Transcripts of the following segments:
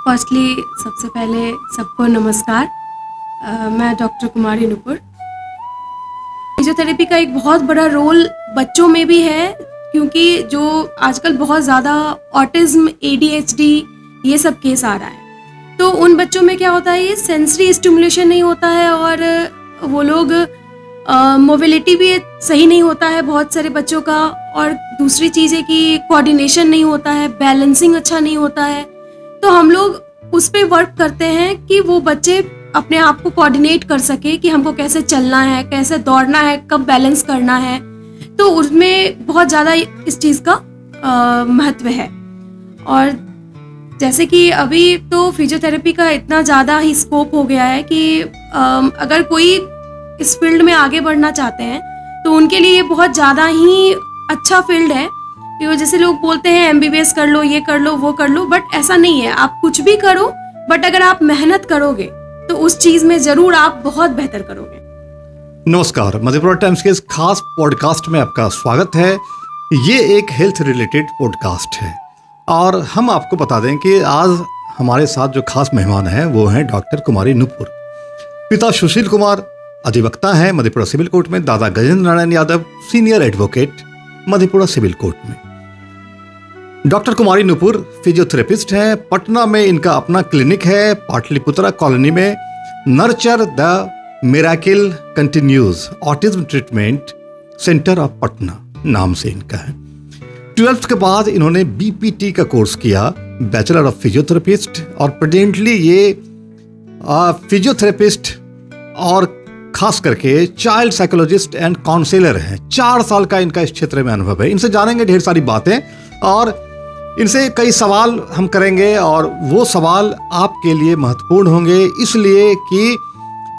Firstly सबसे पहले सबको नमस्कार। मैं डॉक्टर कुमारी नुपुर। फिजियोथेरेपी का एक बहुत बड़ा रोल बच्चों में भी है, क्योंकि जो आजकल बहुत ज़्यादा ऑटिज्म, ADHD ये सब केस आ रहा है, तो उन बच्चों में क्या होता है, ये सेंसरी स्टिमुलेशन नहीं होता है और वो लोग मोबिलिटी भी सही नहीं होता है बहुत सारे बच्चों का, और दूसरी चीज़ है कि कोऑर्डिनेशन नहीं होता है, बैलेंसिंग अच्छा नहीं होता है। तो हम लोग उस पे वर्क करते हैं कि वो बच्चे अपने आप को कोऑर्डिनेट कर सके कि हमको कैसे चलना है, कैसे दौड़ना है, कब बैलेंस करना है। तो उसमें बहुत ज़्यादा इस चीज़ का महत्व है। और जैसे कि अभी तो फिजियोथेरेपी का इतना ज़्यादा ही स्कोप हो गया है कि अगर कोई इस फील्ड में आगे बढ़ना चाहते हैं तो उनके लिए ये बहुत ज़्यादा ही अच्छा फील्ड है। जैसे लोग बोलते हैं MBBS कर लो, ये कर लो, वो कर लो, बट ऐसा नहीं है। आप कुछ भी करो, बट अगर आप मेहनत करोगे तो उस चीज़ में ज़रूर आप बहुत बेहतर करोगे। नमस्कार, मधेपुरा टाइम्स के इस खास पॉडकास्ट में आपका स्वागत है। ये एक हेल्थ रिलेटेड पॉडकास्ट है और हम आपको बता दें कि आज हमारे साथ जो खास मेहमान हैं वो हैं डॉक्टर कुमारी नुपुर। पिता सुशील कुमार अधिवक्ता हैं मधेपुरा सिविल कोर्ट में, दादा Gajendra Narayan Yadav senior advocate Madhepura civil court में। डॉक्टर कुमारी नुपुर फिजियोथेरेपिस्ट हैं। पटना में इनका अपना क्लिनिक है, पाटलिपुत्रा कॉलोनी में। Nurture the miracle continues autism treatment centre of Patna नाम से इनका है। 12th के बाद इन्होंने BPT का कोर्स किया, बैचलर ऑफ फिजियोथेरेपिस्ट, और प्रेजेंटली ये फिजियोथेरेपिस्ट और खास करके चाइल्ड साइकोलॉजिस्ट एंड काउंसलर हैं। 4 साल का इनका इस क्षेत्र में अनुभव है। इनसे जानेंगे ढेर सारी बातें और इनसे कई सवाल हम करेंगे, और वो सवाल आपके लिए महत्वपूर्ण होंगे, इसलिए कि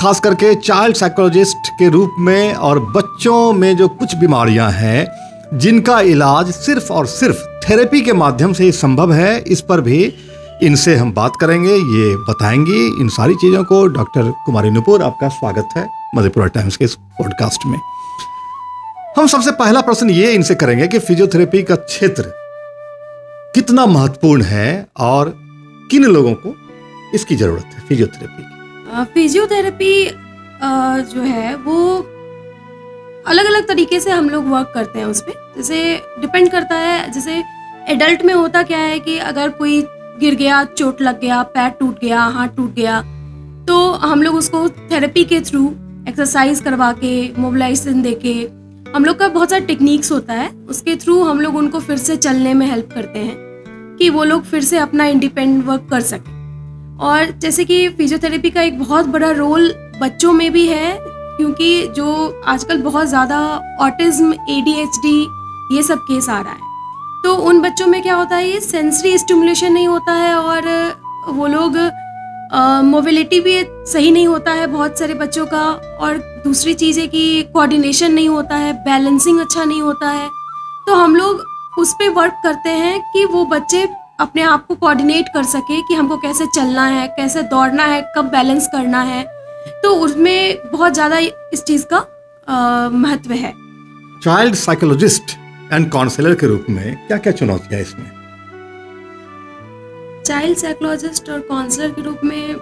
खास करके चाइल्ड साइकोलॉजिस्ट के रूप में और बच्चों में जो कुछ बीमारियां हैं जिनका इलाज सिर्फ और सिर्फ थेरेपी के माध्यम से ही संभव है, इस पर भी इनसे हम बात करेंगे, ये बताएंगी इन सारी चीज़ों को। डॉक्टर कुमारी नुपुर, आपका स्वागत है मधेपुरा टाइम्स के इस पॉडकास्ट में। हम सबसे पहला प्रश्न ये इनसे करेंगे कि फिजियोथेरेपी का क्षेत्र कितना महत्वपूर्ण है और किन लोगों को इसकी जरूरत है फिजियोथेरेपी की। फिजियोथेरेपी जो है वो अलग अलग तरीके से हम लोग वर्क करते हैं उस पर। जैसे डिपेंड करता है, जैसे एडल्ट में होता क्या है कि अगर कोई गिर गया, चोट लग गया, पैर टूट गया, हाथ टूट गया, तो हम लोग उसको थेरेपी के थ्रू एक्सरसाइज करवा के, मोबिलाइजेशन दे के, हम लोग का बहुत सारा टेक्निक्स होता है, उसके थ्रू हम लोग उनको फिर से चलने में हेल्प करते हैं कि वो लोग फिर से अपना इंडिपेंडेंट वर्क कर सकें। और जैसे कि फिजियोथेरेपी का एक बहुत बड़ा रोल बच्चों में भी है, क्योंकि जो आजकल बहुत ज़्यादा ऑटिज्म, ADHD ये सब केस आ रहा है, तो उन बच्चों में क्या होता है, ये सेंसरी स्टिमुलेशन नहीं होता है और वो लोग मोबिलिटी भी सही नहीं होता है बहुत सारे बच्चों का, और दूसरी चीज़ है कि कोऑर्डिनेशन नहीं होता है, बैलेंसिंग अच्छा नहीं होता है। तो हम लोग उस पे वर्क करते हैं कि वो बच्चे अपने आप को कोऑर्डिनेट कर सके कि हमको कैसे चलना है, कैसे दौड़ना है, कब बैलेंस करना है। तो उसमें बहुत ज़्यादा इस चीज़ का महत्व है। चाइल्ड साइकोलॉजिस्ट एंड काउंसलर के रूप में क्या क्या चुनौतियाँ इसमें? चाइल्ड साइकोलॉजिस्ट और काउंसलर के रूप में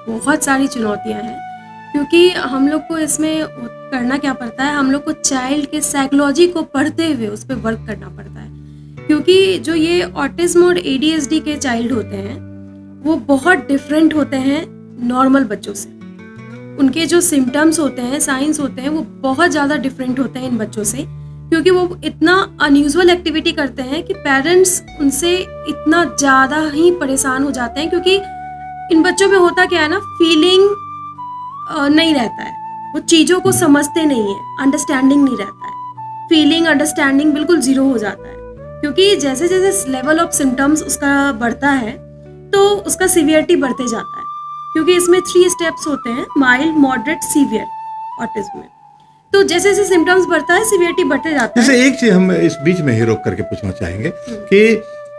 बहुत सारी चुनौतियां हैं, क्योंकि हम लोग को इसमें करना क्या पड़ता है, हम लोग को चाइल्ड के साइकोलॉजी को पढ़ते हुए उस पर वर्क करना पड़ता है। क्योंकि जो ये ऑटिज्म और ADHD के चाइल्ड होते हैं वो बहुत डिफरेंट होते हैं नॉर्मल बच्चों से। उनके जो सिम्टम्स होते हैं, साइंस होते हैं, वो बहुत ज़्यादा डिफरेंट होते हैं इन बच्चों से, क्योंकि वो इतना अनयूजुअल एक्टिविटी करते हैं कि पेरेंट्स उनसे इतना ज़्यादा ही परेशान हो जाते हैं। क्योंकि इन बच्चों में होता क्या है ना, फीलिंग नहीं रहता है, वो चीज़ों को समझते नहीं है, अंडरस्टैंडिंग नहीं रहता है, फीलिंग अंडरस्टैंडिंग बिल्कुल ज़ीरो हो जाता है। क्योंकि जैसे जैसे लेवल ऑफ सिम्टम्स उसका बढ़ता है तो उसका सीवियरिटी बढ़ते जाता है, क्योंकि इसमें 3 स्टेप्स होते हैं, माइल्ड, मॉडरेट, सीवियर ऑटिज्म में। तो जैसे जैसे सिम्टम्स बढ़ता है सीवियरिटी बढ़ते जाता है। जैसे एक चीज हम इस बीच में ही रोक करके पूछना चाहेंगे कि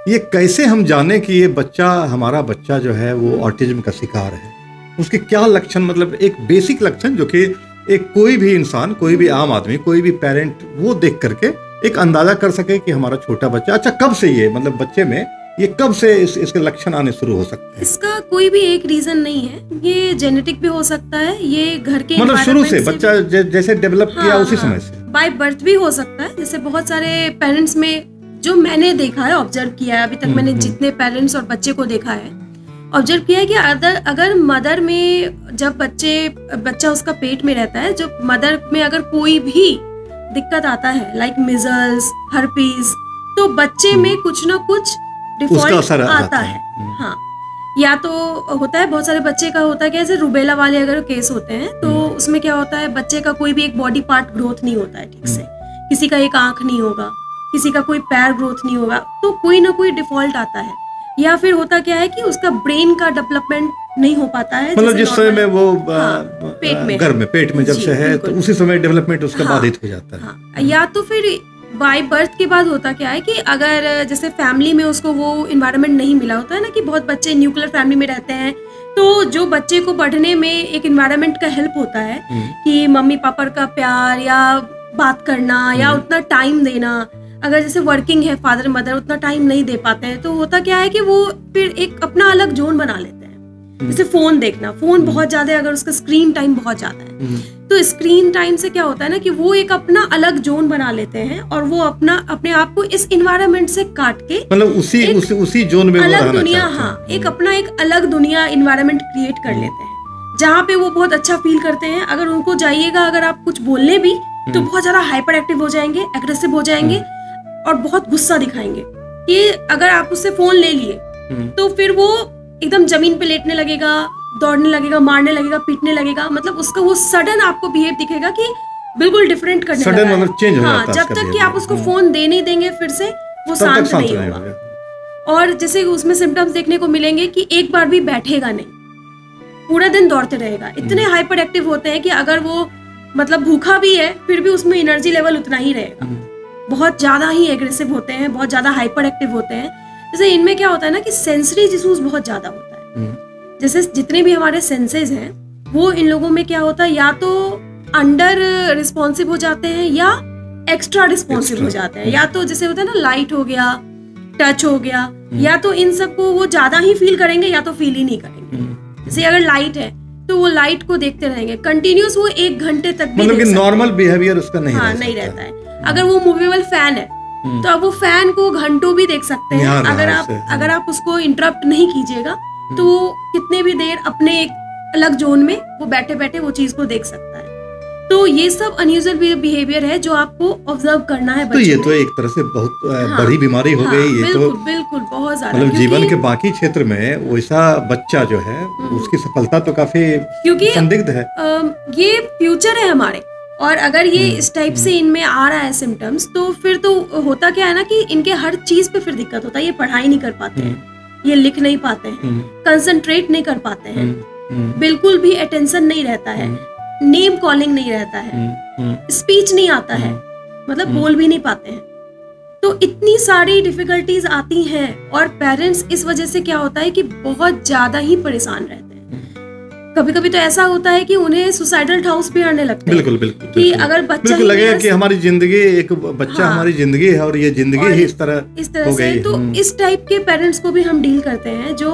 ये कैसे हम जाने कि ये बच्चा, हमारा बच्चा जो है वो ऑटिज्म का शिकार है, उसके क्या लक्षण, मतलब एक बेसिक लक्षण जो कि एक कोई भी इंसान, कोई भी आम आदमी, कोई भी पेरेंट वो देख करके एक अंदाजा कर सके कि हमारा छोटा बच्चा, अच्छा कब से ये, मतलब बच्चे में ये कब से इसके लक्षण आने शुरू हो सकते हैं? इसका कोई भी एक रीजन नहीं है, ये जेनेटिक भी हो सकता है, ये घर के मतलब शुरू से बच्चा जैसे डेवलप किया उसी समय से बाय बर्थ भी हो सकता है। जैसे बहुत सारे पेरेंट्स में जो मैंने देखा है, ऑब्जर्व किया है, अभी तक मैंने जितने पेरेंट्स और बच्चे को देखा है, ऑब्जर्व किया है कि अगर मदर में जब बच्चा उसका पेट में रहता है, जो मदर में अगर कोई भी दिक्कत आता है लाइक मिजल्स, हर्पीज, तो बच्चे में कुछ ना कुछ डिफॉल्ट आता है। हाँ, या तो होता है, बहुत सारे बच्चे का होता है कि ऐसे रुबेला वाले अगर केस होते हैं तो उसमें क्या होता है, बच्चे का कोई भी एक बॉडी पार्ट ग्रोथ नहीं होता है ठीक से, किसी का एक आंख नहीं होगा, किसी का कोई पैर ग्रोथ नहीं होगा, तो कोई ना कोई डिफॉल्ट आता है। या फिर होता क्या है कि उसका ब्रेन का डेवलपमेंट नहीं हो पाता है, मतलब जिस समय में वो पेट में जब से है तो उसी समय डेवलपमेंट उसका बाधित हो जाता है। हाँ, या तो फिर बाय बर्थ के बाद होता क्या है कि अगर जैसे फैमिली में उसको वो इन्वायरमेंट नहीं मिला होता है ना, कि बहुत बच्चे न्यूक्लियर फैमिली में रहते हैं, तो जो बच्चे को पढ़ने में एक इन्वायरमेंट का हेल्प होता है कि मम्मी पापा का प्यार या बात करना या उतना टाइम देना, अगर जैसे वर्किंग है फादर मदर उतना टाइम नहीं दे पाते हैं, तो होता क्या है कि वो फिर एक अपना अलग जोन बना लेते हैं। जैसे फोन देखना, फोन बहुत ज्यादा, अगर उसका स्क्रीन टाइम बहुत ज्यादा है तो स्क्रीन टाइम से क्या होता है ना कि वो एक अपना अलग जोन बना लेते हैं और वो अपने आप को इस इन्वायरमेंट से काट के, मतलब उसी जोन में अलग दुनिया, हाँ, एक अपना एक अलग दुनिया इन्वायरमेंट क्रिएट कर लेते हैं, जहाँ पे वो बहुत अच्छा फील करते हैं। अगर उनको जाइएगा, अगर आप कुछ बोलने भी तो बहुत ज्यादा हाइपर एक्टिव हो जाएंगे, एग्रेसिव हो जाएंगे और बहुत गुस्सा दिखाएंगे। कि अगर आप उससे फोन ले लिए तो फिर वो एकदम जमीन पे लेटने लगेगा, दौड़ने लगेगा, मारने लगेगा, पीटने लगेगा, मतलब उसका वो सडन आपको बिहेव दिखेगा कि बिल्कुल डिफरेंट करने लगा है। मतलब चेंज हो जाता है। जब तक कि आप उसको फोन दे नहीं देंगे फिर से वो शांत नहीं होगा। और जैसे उसमें सिम्टम्स देखने को मिलेंगे कि एक बार भी बैठेगा नहीं, पूरा दिन दौड़ते रहेगा। इतने हाइपर एक्टिव होते हैं कि अगर वो मतलब भूखा भी है फिर भी उसमें एनर्जी लेवल उतना ही रहेगा। बहुत ज्यादा ही एग्रेसिव होते हैं, बहुत ज्यादा हाइपर एक्टिव होते हैं। जैसे इनमें क्या होता है ना कि सेंसरी इश्यूज बहुत ज्यादा होता है। जैसे जितने भी हमारे सेंसेस हैं वो इन लोगों में क्या होता है, या तो अंडर रिस्पॉन्सिव हो जाते हैं या एक्स्ट्रा रिस्पॉन्सिव हो जाते हैं। या तो जैसे होता है ना लाइट हो गया, टच हो गया, या तो इन सबको वो ज्यादा ही फील करेंगे या तो फील ही नहीं करेंगे। जैसे अगर लाइट है तो वो लाइट को देखते रहेंगे कंटिन्यूस, वो 1 घंटे तक भी, मतलब कि नॉर्मल बिहेवियर उसका नहीं रहता है। अगर वो मूवेबल फैन है तो अब वो फैन को घंटों भी देख सकते हैं। अगर आप उसको इंटरप्ट नहीं कीजिएगा तो वो कितने भी देर अपने एक अलग जोन में वो बैठे बैठे वो चीज को देख सकता है। तो ये सब अनयूजुअल बिहेवियर है जो आपको ऑब्जर्व करना है। तो ये तो एक तरह से बहुत बड़ी बीमारी हो गई। ये बिल्कुल, तो बिल्कुल बहुत ज्यादा, मतलब जीवन के बाकी क्षेत्र में वैसा बच्चा जो है उसकी सफलता तो काफी संदिग्ध है। ये फ्यूचर है हमारे, और अगर ये इस टाइप से इनमें आ रहा है सिम्टम्स, तो फिर तो होता क्या है ना कि इनके हर चीज पे फिर दिक्कत होता है। ये पढ़ाई नहीं कर पाते हैं, ये लिख नहीं पाते हैं, कंसंट्रेट नहीं कर पाते हैं, बिल्कुल भी अटेंशन नहीं रहता है, नेम कॉलिंग नहीं रहता है, स्पीच नहीं आता है, मतलब बोल भी नहीं पाते हैं। तो इतनी सारी डिफिकल्टीज आती हैं और पेरेंट्स इस वजह से क्या होता है कि बहुत ज्यादा ही परेशान रहते हैं। कभी कभी तो ऐसा होता है कि उन्हें सुसाइडल थाउट्स भी आने लगते हैं। बिल्कुल कि अगर बच्चा ही लगेगा कि हमारी जिंदगी एक बच्चा हमारी जिंदगी है और ये जिंदगी ही इस तरह हो गई। तो इस टाइप के पेरेंट्स को भी हम डील करते हैं जो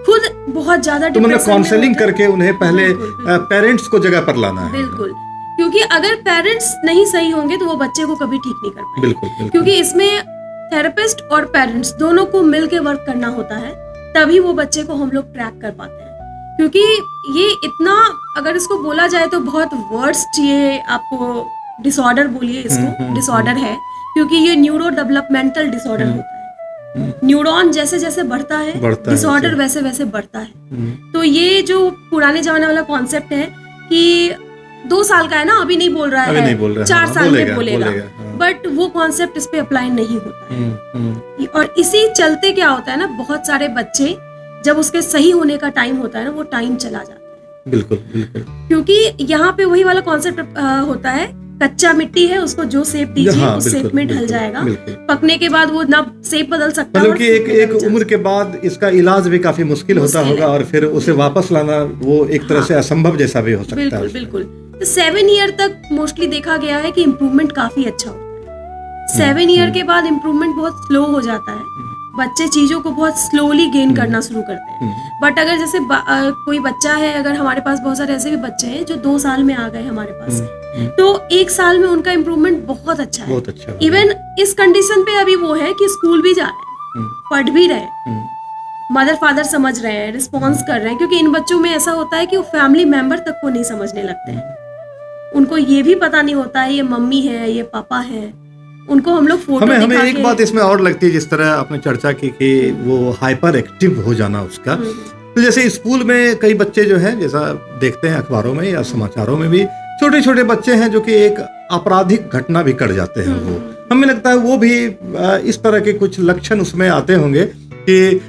खुद बहुत ज्यादा तो मतलब काउंसलिंग करके उन्हें पहले पेरेंट्स को जगह पर लाना है। बिल्कुल, क्योंकि अगर पेरेंट्स नहीं सही होंगे तो वो बच्चे को कभी ठीक नहीं कर पाएंगे। बिल्कुल। क्योंकि इसमें थेरेपिस्ट और पेरेंट्स दोनों को मिलकर वर्क करना होता है, तभी वो बच्चे को हम लोग ट्रैक कर पाते हैं। क्योंकि ये इतना, अगर इसको बोला जाए तो बहुत वर्स्ट, ये आपको डिसऑर्डर बोलिए इसको, डिसऑर्डर है, क्योंकि ये न्यूरो डेवलपमेंटल डिसऑर्डर होता है। न्यूरॉन जैसे जैसे बढ़ता है डिसऑर्डर वैसे वैसे बढ़ता है। तो ये जो पुराने जमाने वाला कॉन्सेप्ट है कि 2 साल का है ना, अभी नहीं बोल रहा है, 4 साल में बोलेगा, बट वो कॉन्सेप्ट इस पे अप्लाई नहीं होता है। और इसी चलते क्या होता है ना, बहुत सारे बच्चे जब उसके सही होने का टाइम होता है ना, वो टाइम चला जाता है। बिल्कुल। क्योंकि यहाँ पे वही वाला कॉन्सेप्ट होता है, कच्चा मिट्टी है, उसको जो शेप दीजिए उस शेप में ढल जाएगा। पकने के बाद वो ना शेप बदल सकता है। मतलब कि एक उम्र के बाद इसका इलाज भी काफी मुश्किल होता होगा और फिर उसे वापस लाना वो एक तरह से असंभव जैसा भी हो सकता है। बिल्कुल। 7 ईयर तक मोस्टली देखा गया है कि इम्प्रूवमेंट काफी अच्छा होता है। 7 ईयर के बाद इम्प्रूवमेंट बहुत स्लो हो जाता है। बच्चे चीज़ों को बहुत स्लोली गेन करना शुरू करते हैं। बट अगर जैसे कोई बच्चा है, अगर हमारे पास बहुत सारे ऐसे भी बच्चे हैं जो 2 साल में आ गए हमारे पास, तो 1 साल में उनका इम्प्रूवमेंट बहुत अच्छा है। बहुत अच्छा। इवन इस कंडीशन पे अभी वो है कि स्कूल भी जा रहे हैं, पढ़ भी रहे हैं, मदर फादर समझ रहे हैं, रिस्पॉन्स कर रहे हैं। क्योंकि इन बच्चों में ऐसा होता है कि वो फैमिली मेंबर तक को नहीं समझने लगते हैं। उनको ये भी पता नहीं होता है ये मम्मी है, ये पापा है। उनको हम लोग फोटो हमें एक बात इसमें और लगती है, जिस तरह आपने चर्चा की कि वो हाइपर एक्टिव हो जाना उसका। तो जैसे स्कूल में कई बच्चे जो हैं, जैसा देखते हैं अखबारों में या समाचारों में भी, छोटे छोटे बच्चे हैं जो कि एक आपराधिक घटना भी कर जाते हैं। वो हमें लगता है वो भी इस तरह के कुछ लक्षण उसमें आते होंगे कि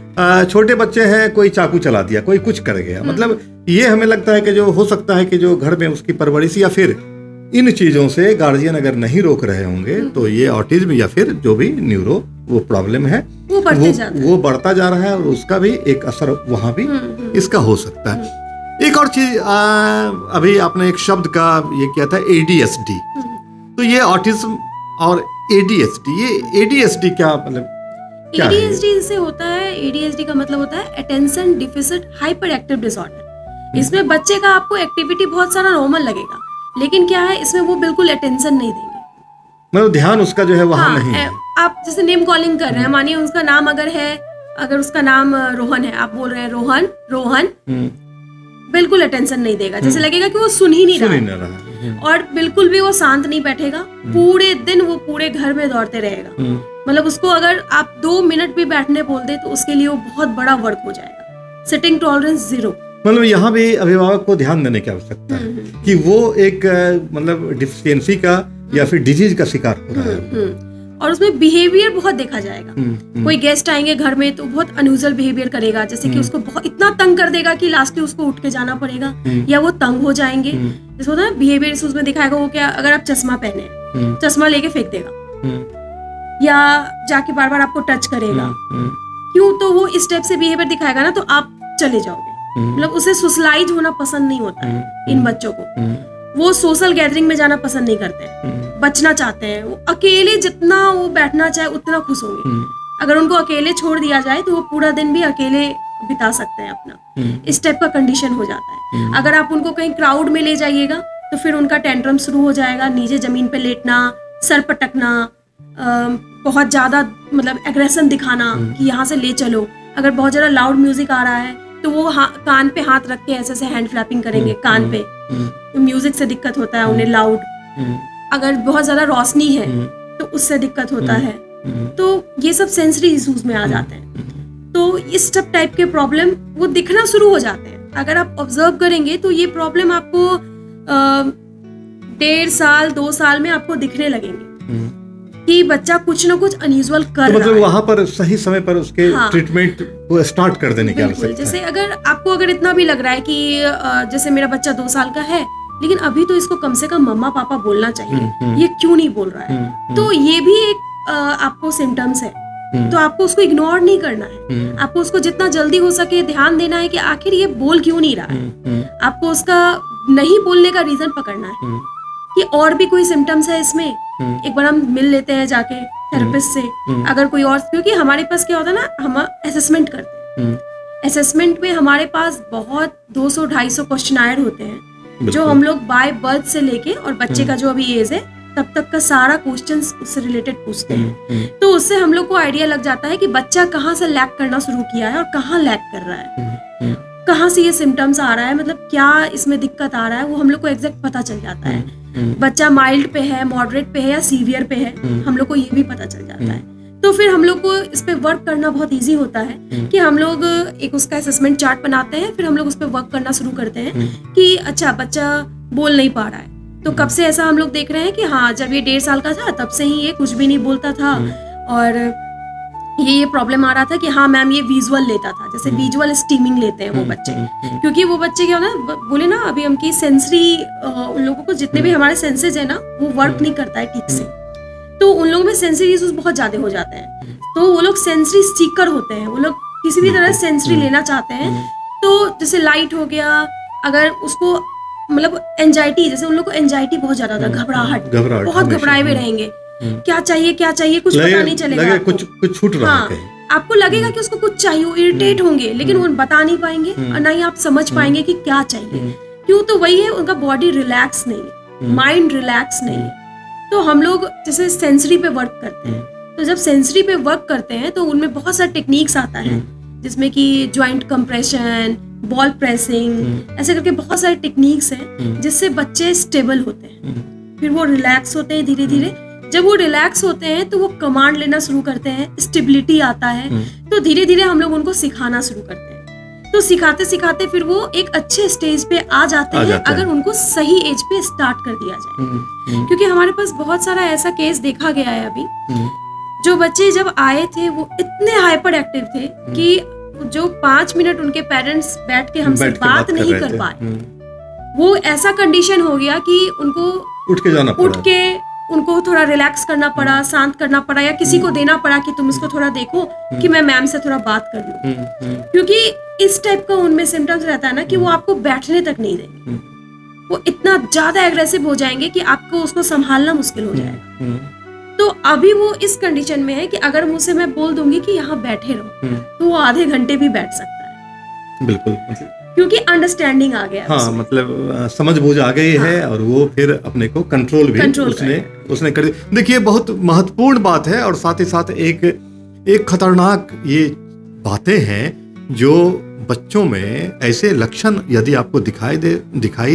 छोटे बच्चे हैं, कोई चाकू चला दिया, कोई कुछ कर गया। मतलब ये हमें लगता है कि जो हो सकता है कि जो घर में उसकी परवरिश या फिर इन चीजों से गार्जियन अगर नहीं रोक रहे होंगे तो ये ऑटिज्म या फिर जो भी न्यूरो वो प्रॉब्लम है वो बढ़ता जा रहा है, और उसका भी एक असर वहां भी इसका हो सकता है। एक और चीज, अभी आपने एक शब्द का ये किया था, ADHD। तो ये ऑटिज्म और ADHD, ये ADHD क्या मतलब क्या ADHD से होता है, ADHD का मतलब होता है attention deficit hyper active disorder. इसमें बच्चे का आपको एक्टिविटी बहुत सारा नॉर्मल लगेगा, लेकिन क्या है इसमें वो बिल्कुल अटेंशन नहीं देंगे, मतलब ध्यान उसका जो है वहां नहीं है। आप जैसे नेम कॉलिंग कर रहे हैं, मानिए उसका नाम अगर उसका नाम रोहन है, आप बोल रहे हैं रोहन रोहन, बिल्कुल अटेंशन नहीं देगा, जैसे लगेगा कि वो सुन ही नहीं रहा। और बिल्कुल भी वो शांत नहीं बैठेगा, पूरे दिन वो पूरे घर में दौड़ते रहेगा। मतलब उसको अगर आप 2 मिनट भी बैठने बोल दे तो उसके लिए वो बहुत बड़ा वर्क हो जाएगा। Sitting tolerance 0। मतलब यहाँ भी अभिभावक को ध्यान देने की आवश्यकता है कि वो एक मतलब डिफिशियंसी का या फिर डिजीज का शिकार हो रहा है। और उसमें बिहेवियर बहुत देखा जाएगा। कोई गेस्ट आएंगे घर में तो बहुत अनयूजुअल बिहेवियर करेगा, जैसे कि उसको बहुत इतना तंग कर देगा कि लास्ट में उसको उठ के जाना पड़ेगा, या वो तंग हो जाएंगे। जैसे होता है ना बिहेवियर उसमें दिखाएगा, वो क्या, अगर आप चश्मा पहने चश्मा लेके फेंक देगा, या जाके बार बार आपको टच करेगा। क्यों? तो वो इस टाइप से बिहेवियर दिखाएगा ना, तो आप चले जाओगे। मतलब उसे सोशलाइज होना पसंद नहीं होता है इन बच्चों को। वो सोशल गैदरिंग में जाना पसंद नहीं करते, बचना चाहते हैं। वो अकेले जितना वो बैठना चाहे उतना खुश होंगे। अगर उनको अकेले छोड़ दिया जाए तो वो पूरा दिन भी अकेले बिता सकते हैं अपना। इस टाइप का कंडीशन हो जाता है। अगर आप उनको कहीं क्राउड में ले जाइएगा तो फिर उनका टेंट्रम शुरू हो जाएगा, नीचे जमीन पे लेटना, सर पटकना, बहुत ज्यादा मतलब एग्रेशन दिखाना कि यहाँ से ले चलो। अगर बहुत ज्यादा लाउड म्यूजिक आ रहा है तो वो कान पे हाथ रख के ऐसे ऐसे हैंड फ्लैपिंग करेंगे कान पे। तो म्यूजिक से दिक्कत होता है उन्हें, लाउड। अगर बहुत ज्यादा रोशनी है तो उससे दिक्कत होता है। तो ये सब सेंसरी इश्यूज में आ जाते हैं। तो इस सब टाइप के प्रॉब्लम वो दिखना शुरू हो जाते हैं। अगर आप ऑब्जर्व करेंगे तो ये प्रॉब्लम आपको 1.5 साल 2 साल में आपको दिखने लगेंगे कि बच्चा कुछ ना कुछ अनयूजुअल कर रहा है। मतलब वहां पर सही समय पर उसके ट्रीटमेंट को स्टार्ट कर देने की आवश्यकता है। जैसे अगर इतना भी लग रहा है कि जैसे मेरा बच्चा 2 साल का है लेकिन अभी तो इसको कम से कम मम्मा पापा बोलना चाहिए, ये क्यों नहीं बोल रहा है, तो ये भी एक आपको सिम्टम्स है। तो आपको उसको इग्नोर नहीं करना है, आपको उसको जितना जल्दी हो सके ध्यान देना है कि आखिर ये बोल क्यों नहीं रहा है। आपको उसका नहीं बोलने का रीजन पकड़ना है कि और भी कोई सिम्टम्स है इसमें। एक बार हम मिल लेते हैं जाके थेरेपिस्ट से, अगर कोई और, क्योंकि हमारे पास क्या होता है ना, हम असेसमेंट करते हैं। असेसमेंट में हमारे पास बहुत 200-250 क्वेश्चनायर होते हैं जो हम लोग बाय बर्थ से लेके और बच्चे का जो अभी एज है तब तक का सारा क्वेश्चंस उससे रिलेटेड पूछते हैं। तो उससे हम लोग को आइडिया लग जाता है कि बच्चा कहाँ से लैक करना शुरू किया है और कहाँ लैक कर रहा है, कहाँ से ये सिम्टम्स आ रहा है, मतलब क्या इसमें दिक्कत आ रहा है, वो हम लोग को एग्जैक्ट पता चल जाता है। बच्चा माइल्ड पे है, मॉडरेट पे है या सीवियर पे है, हम लोग को ये भी पता चल जाता है। तो फिर हम लोग को इस पे वर्क करना बहुत इजी होता है कि हम लोग एक उसका असेसमेंट चार्ट बनाते हैं, फिर हम लोग उस पे वर्क करना शुरू करते हैं कि अच्छा बच्चा बोल नहीं पा रहा है, तो कब से ऐसा हम लोग देख रहे हैं कि हाँ जब ये 1.5 साल का था तब से ही ये कुछ भी नहीं बोलता था, और ये प्रॉब्लम आ रहा था कि हाँ मैम ये विजुअल लेता था, जैसे विजुअल स्टीमिंग लेते हैं वो बच्चे, क्योंकि वो बच्चे क्या होना बोले ना अभी हम की सेंसरी, उन लोगों को जितने भी हमारे सेंसेज है ना वो वर्क नहीं करता है ठीक से, तो उन लोगों में सेंसरी इश्यूज बहुत ज्यादा हो जाते हैं। तो वो लोग सेंसरी सीकर होते हैं, वो लोग किसी भी तरह सेंसरी लेना चाहते हैं। तो जैसे लाइट हो गया, अगर उसको मतलब एंजाइटी, जैसे उन लोग को एंजाइटी बहुत ज्यादा होता है, घबराहट, बहुत घबराए हुए रहेंगे, क्या चाहिए कुछ पता नहीं चलेगा, कुछ छूट रहा है। आपको लगेगा कि उसको कुछ चाहिए, इरिटेट होंगे, लेकिन वो बता नहीं पाएंगे और ना ही आप समझ पाएंगे कि क्या चाहिए। क्यों? तो वही है, उनका बॉडी रिलैक्स नहीं है, माइंड रिलैक्स नहीं है। तो हम लोग जैसे सेंसरी पे वर्क करते हैं, तो जब सेंसरी पे वर्क करते हैं तो उनमें बहुत सारे टेक्निक्स आता है, जिसमें कि जॉइंट कंप्रेशन, बॉल प्रेसिंग, ऐसे करके बहुत सारे टेक्निक्स हैं जिससे बच्चे स्टेबल होते हैं। फिर वो रिलैक्स होते हैं धीरे धीरे। जब वो रिलैक्स होते हैं तो वो कमांड लेना शुरू करते हैं, स्टेबिलिटी आता है। तो धीरे धीरे हम लोग उनको सिखाना शुरू करते हैं। तो सिखाते सिखाते फिर वो एक अच्छे स्टेज पे आ जाते हैं अगर उनको सही एज पे स्टार्ट कर दिया जाए। क्योंकि हमारे पास बहुत सारा ऐसा केस देखा गया है अभी, जो बच्चे जब आए थे वो इतने हाइपर एक्टिव थे कि जो 5 मिनट उनके पेरेंट्स बैठ के हमसे बात नहीं कर पाए, वो ऐसा कंडीशन हो गया कि उनको उठ के उनको थोड़ा रिलैक्स करना पड़ा, शांत करना पड़ा, या किसी को देना पड़ा कि तुम इसको थोड़ा देखो कि मैं मैम से थोड़ा बात कर लूं। क्योंकि इस टाइप का उनमें सिम्टम्स रहता है ना कि वो आपको बैठने तक नहीं देंगे, वो इतना ज्यादा एग्रेसिव हो जाएंगे कि आपको उसको संभालना मुश्किल हो जाएगा। तो अभी वो इस कंडीशन में है कि अगर मुझसे मैं बोल दूंगी कि यहाँ बैठे रहो तो वो आधे घंटे भी बैठ सकता है। बिल्कुल, क्योंकि अंडरस्टैंडिंग आ गया। हाँ, मतलब समझ बूझ आ गई है और वो फिर अपने को कंट्रोल भी उसने कर दिया। देखिए, बहुत महत्वपूर्ण बात है और साथ ही साथ एक खतरनाक ये बातें हैं जो बच्चों में ऐसे लक्षण यदि आपको दिखाई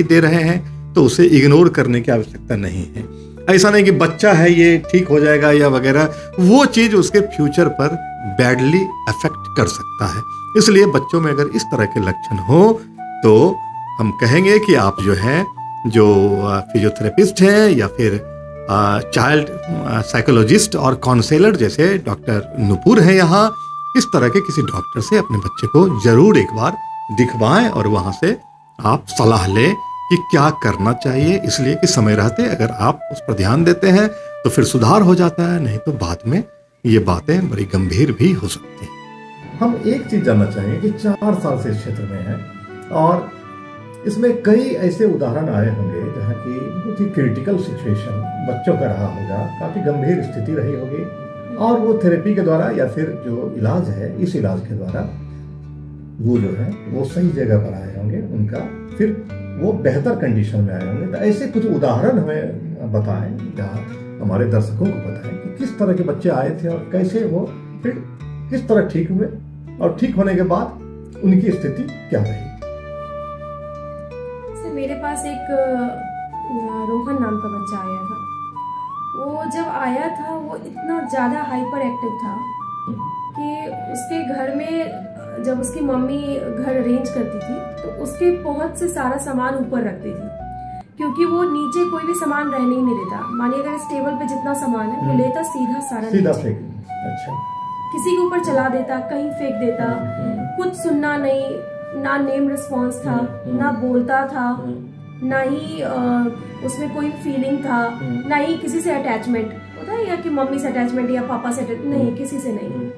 दे रहे हैं तो उसे इग्नोर करने की आवश्यकता नहीं है। ऐसा नहीं कि बच्चा है ये ठीक हो जाएगा या वगैरह, वो चीज उसके फ्यूचर पर बैडली अफेक्ट कर सकता है। इसलिए बच्चों में अगर इस तरह के लक्षण हो तो हम कहेंगे कि आप जो है, जो फिजियोथेरेपिस्ट हैं या फिर चाइल्ड साइकोलॉजिस्ट और काउंसलर जैसे डॉक्टर नुपुर हैं यहाँ, इस तरह के किसी डॉक्टर से अपने बच्चे को जरूर एक बार दिखवाएं और वहाँ से आप सलाह लें कि क्या करना चाहिए। इसलिए कि समय रहते अगर आप उस पर ध्यान देते हैं तो फिर सुधार हो जाता है, नहीं तो बाद में ये बातें बड़ी गंभीर भी हो सकती हैं। हम एक चीज जानना चाहेंगे कि 4 साल से इस क्षेत्र में है और इसमें कई ऐसे उदाहरण आए होंगे जहाँ की बहुत ही क्रिटिकल सिचुएशन बच्चों का रहा होगा, काफी गंभीर स्थिति रही होगी और वो थेरेपी के द्वारा या फिर जो इलाज है, इस इलाज के द्वारा वो जो है वो सही जगह पर आए होंगे, उनका फिर वो बेहतर कंडीशन में आए होंगे। तो ऐसे कुछ उदाहरण हमें बताएं या हमारे दर्शकों को बताएं कि किस तरह के बच्चे आए थे और कैसे वो फिर किस तरह ठीक हुए और ठीक होने के बाद उनकी स्थिति क्या रही। मेरे पास एक रोहन नाम का बच्चा आया था। वो जब आया था वो इतना ज़्यादा हाइपर एक्टिव था कि उसके घर में जब उसकी मम्मी घर अरेंज करती थी तो उसके पहुंच से सारा सामान ऊपर रखती थी, क्योंकि वो नीचे कोई भी सामान रहने ही नहीं देता। मानिए अगर इस टेबल पे जितना सामान है वो लेता सीधा सारा नीचे। अच्छा। किसी के ऊपर चला देता, कहीं फेंक देता, कुछ सुनना नहीं, ना नेम रिस्पॉन्स था, ना बोलता था, ना ही उसमें कोई फीलिंग था, ना ही किसी से अटैचमेंट होता है या कि मम्मी से अटैचमेंट या पापा से नहीं, किसी से नहीं,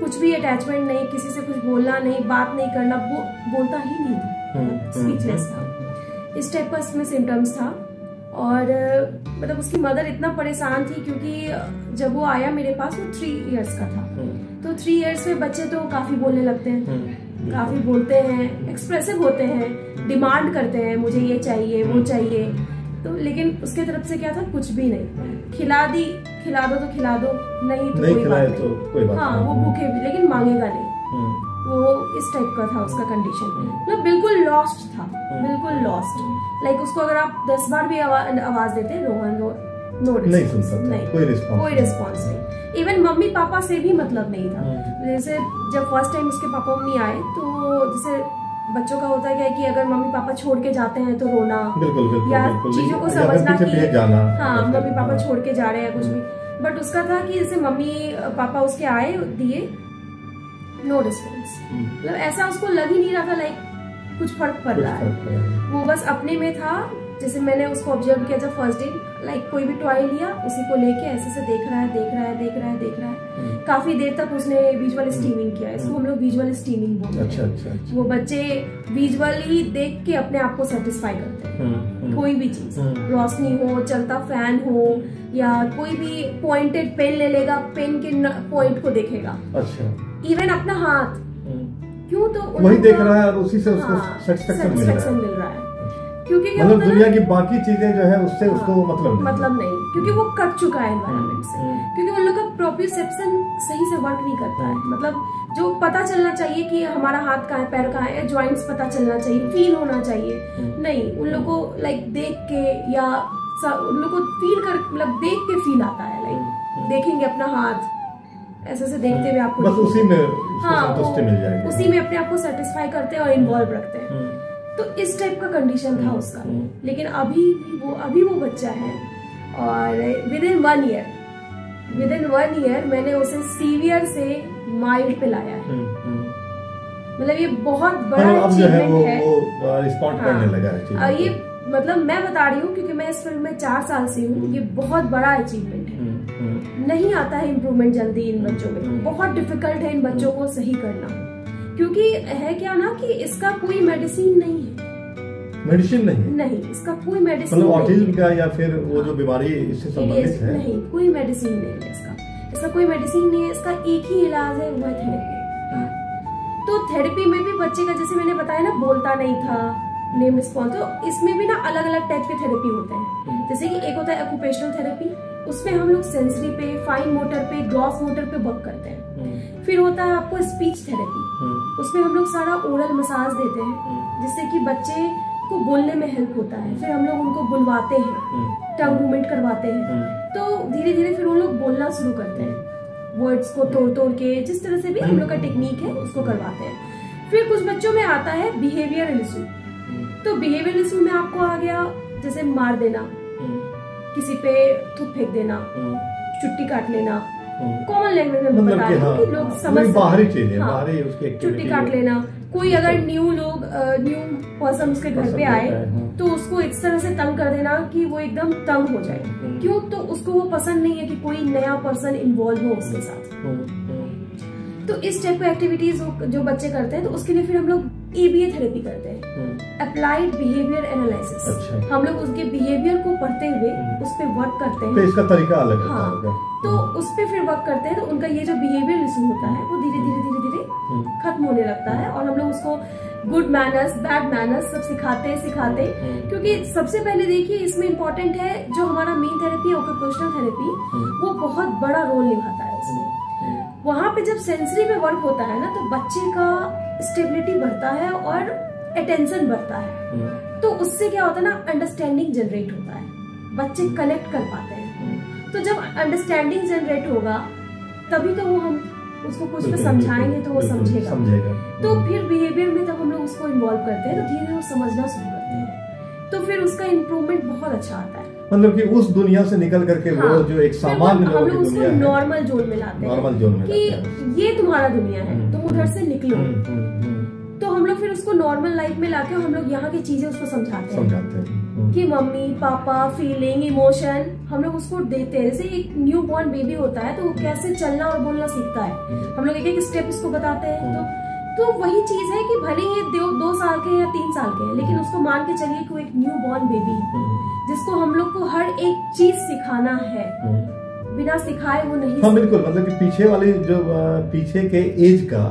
कुछ भी अटैचमेंट नहीं, किसी से कुछ बोलना नहीं, बात नहीं करना, बोलता ही नहीं था, स्पीचलेस था। इस टाइप का इसमें सिम्टम्स था। और मतलब उसकी मदर इतना परेशान थी क्योंकि जब वो आया मेरे पास वो 3 इयर्स का था। तो 3 इयर्स में बच्चे तो काफी बोलने लगते हैं, काफी बोलते हैं, एक्सप्रेसिव होते हैं, डिमांड करते हैं मुझे ये चाहिए वो चाहिए। तो लेकिन उसके तरफ से क्या था, कुछ भी नहीं। खिला दो तो खिला दो, नहीं तो कोई बात नहीं। हाँ, वो भूखे भी लेकिन मांगेगा नहीं। वो इस टाइप का था उसका कंडीशन, मतलब बिल्कुल लॉस्ट था, बिल्कुल लॉस्ट। लाइक उसको अगर आप 10 बार भी आवाज देते रोहन नो रिस्पॉन्स, नहीं कोई रिस्पॉन्स नहीं। इवन मम्मी पापा से भी मतलब नहीं था। जैसे जब फर्स्ट टाइम उसके पापा मम्मी आए तो जैसे बच्चों का होता है कि अगर मम्मी पापा छोड़ के जाते हैं तो रोना, या चीजों को समझना कि हाँ मम्मी पापा छोड़ के जा रहे हैं कुछ भी। बट उसका था कि जैसे मम्मी पापा उसके आए दिए, नो रिस्पॉन्स। मतलब ऐसा उसको लग ही नहीं रहा था लाइक कुछ फर्क पड़ रहा है। वो बस अपने में था। जैसे मैंने उसको ऑब्जर्व किया जब फर्स्ट डे, लाइक कोई भी टॉय लिया उसी को लेके ऐसे से देख रहा है। काफी देर तक उसने विजुअल स्टीमिंग किया। इसको हम लोग विजुअल स्टीमिंग बोलते हैं। अच्छा। वो बच्चे विजुअली देख के अपने आप को सेटिस्फाई करते हैं। कोई भी चीज, रोशनी हो, चलता फैन हो, या कोई भी पॉइंटेड पेन ले लेगा, पेन के पॉइंट को देखेगा। अच्छा। इवन अपना हाथ, क्यों तो वही देख रहा है और उसी से उसको सेटिस्फेक्शन मिल रहा है। क्योंकि मतलब दुनिया की बाकी चीजें जो है उससे उसको मतलब नहीं, क्योंकि वो कट चुका है एनवायरनमेंट से, क्योंकि उन लोग का प्रोप्रियोसेप्शन सही से वर्क नहीं करता है। मतलब जो पता चलना चाहिए कि हमारा हाथ कहाँ है, पैर कहाँ है, जॉइंट्स पता चलना चाहिए, फील होना चाहिए, नहीं, उन लोग को लाइक देख के या उन लोग को फील कर, मतलब देख के फील आता है, लाइक देखेंगे अपना हाथ ऐसे से देखते हुए आपको बस उसी में संतुष्टि मिल जाएगी, उसी में अपने आप को सेटिस्फाई करते हैं और इन्वॉल्व रखते हैं। तो इस टाइप का कंडीशन था उसका। लेकिन अभी वो बच्चा है और विद इन 1 ईयर मैंने उसे सीवियर से माइल्ड पे लाया है। मतलब ये बहुत बड़ा अचीवमेंट है, वो रिस्पॉन्ड करने लगा है। ये मतलब मैं बता रही हूँ क्योंकि मैं इस फील्ड में 4 साल से हूँ, ये बहुत बड़ा अचीवमेंट है। नहीं आता है इम्प्रूवमेंट जल्दी इन बच्चों में, बहुत डिफिकल्ट है इन बच्चों को सही करना, क्योंकि है क्या ना कि इसका कोई मेडिसिन नहीं है। मेडिसिन नहीं, इसका कोई मेडिसिन मतलब ऑटिज्म का या फिर वो जो बीमारी इससे संबंधित है, नहीं, कोई मेडिसिन नहीं है इसका कोई मेडिसिन नहीं है। इसका एक ही इलाज है, वो है थेरेपी। तो थेरेपी में भी बच्चे का, जैसे मैंने बताया ना, बोलता नहीं था, नेम रिस्पॉन्स, तो इसमें भी ना अलग अलग टाइप के थेरेपी होते हैं। जैसे कि एक होता है ऑक्यूपेशनल थेरेपी, उसमें हम लोग सेंसरी पे, फाइन मोटर पे, ग्रॉस मोटर पे वर्क करते हैं। फिर होता है आपको स्पीच थेरेपी, उसमें हम लोग सारा ओरल मसाज देते हैं, जिससे कि बच्चे को बोलने में हेल्प होता है। फिर हम लोग उनको बुलवाते हैं, टंग मूवमेंट करवाते हैं, तो धीरे धीरे फिर उन लोग बोलना शुरू करते हैं, वर्ड्स को तोड़ तोड़ के, जिस तरह से भी हम लोग का टेक्निक है उसको करवाते हैं। फिर कुछ बच्चों में आता है बिहेवियर इशू। तो बिहेवियर इशू में आपको आ गया जैसे मार देना, किसी पे थूक फेंक देना, चुट्टी काट लेना, कॉमन लैंग्वेज में बता रही हूँ कि लोग समझ, बाहरी चीजें, बाहरी उसके चुट्टी काट लेना। कोई अगर न्यू पर्सन उसके घर पे आए तो उसको इस तरह से तंग कर देना कि वो एकदम तंग हो जाए। क्यों? तो उसको वो पसंद नहीं है कि कोई नया पर्सन इन्वॉल्व हो उसके साथ। तो इस टाइप की एक्टिविटीज जो बच्चे करते हैं, तो उसके लिए फिर हम लोग ABA थेरेपी करते हैं, अप्लाइड बिहेवियर एनालिसिस। अच्छा। हम लोग उसके बिहेवियर को पढ़ते हुए उस पर वर्क करते हैं। तो इसका तरीका अलग है। हाँ, तो उस पर फिर वर्क करते हैं, तो उनका ये जो बिहेवियर इशू होता है वो धीरे धीरे खत्म होने लगता है। और हम लोग उसको गुड मैनर्स, बैड मैनर्स सब सिखाते क्योंकि सबसे पहले देखिए इसमें इम्पोर्टेंट है जो हमारा मेन थेरेपी, ऑक्यूपेशनल थेरेपी, वो बहुत बड़ा रोल निभाता है इसमें। वहां पे जब सेंसरी पे वर्क होता है ना, तो बच्चे का स्टेबिलिटी बढ़ता है और अटेंशन बढ़ता है। तो उससे क्या होता है ना, अंडरस्टैंडिंग जनरेट होता है, बच्चे कनेक्ट कर पाते हैं। तो जब अंडरस्टैंडिंग जनरेट होगा तभी तो वो हम उसको कुछ पे समझाएंगे तो वो समझेगा। तो फिर बिहेवियर में जब हम लोग उसको इन्वॉल्व करते हैं तो धीरे धीरे वो समझना शुरू करते हैं, तो फिर उसका इम्प्रूवमेंट बहुत अच्छा आता है। मतलब कि उस दुनिया से निकल करके वो जो एक सामान्य हम लोग उसको नॉर्मल जोन में लाते हैं कि ये तुम्हारा दुनिया है, तुम उधर से निकलो। तो हम लोग फिर उसको नॉर्मल लाइफ में लाके हम लोग यहाँ की चीजें उसको समझाते हैं कि मम्मी पापा, फीलिंग, इमोशन हम लोग उसको देते हैं। जैसे एक न्यू बॉर्न बेबी होता है तो वो कैसे चलना और बोलना सीखता है, हम लोग एक एक स्टेप उसको बताते हैं। तो वही चीज है कि भले ये 2 साल के या 3 साल के हैं, लेकिन उसको मान के चलिए कि वो एक न्यू बॉर्न बेबी है जिसको हम लोग को हर एक चीज सिखाना है, बिना सिखाए वो नहीं। हाँ बिल्कुल, मतलब कि पीछे वाली जो पीछे के एज का